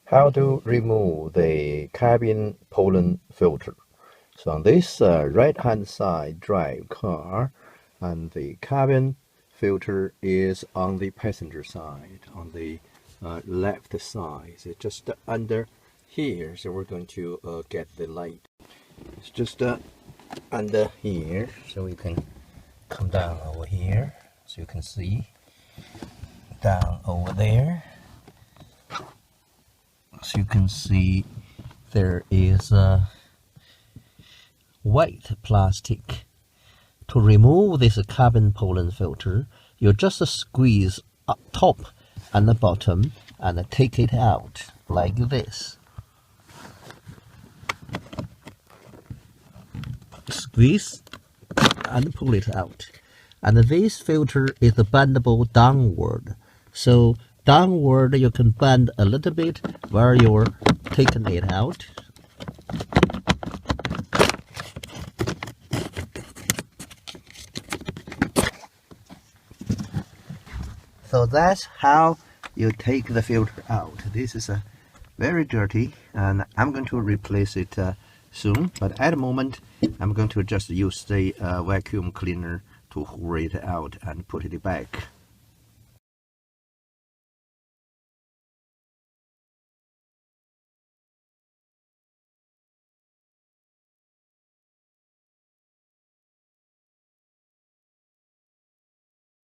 How to remove the cabin pollen filter. So on this right-hand side drive car, and the cabin filter is on the passenger side, on the left side. So just under here. So we're going to get the light. It's just under here, so we can come down over here, so you can see down over there. So you can see there is a white plastic. To remove this cabin pollen filter, you just squeeze up top and the bottom and take it out like this. Squeeze and pull it out. And this filter is bendable downward. So downward you can bend a little bit while you're taking it out. So that's how you take the filter out. This is very dirty, and I'm going to replace it soon. But at the moment, I'm going to just use the vacuum cleaner to hoover it out and put it back.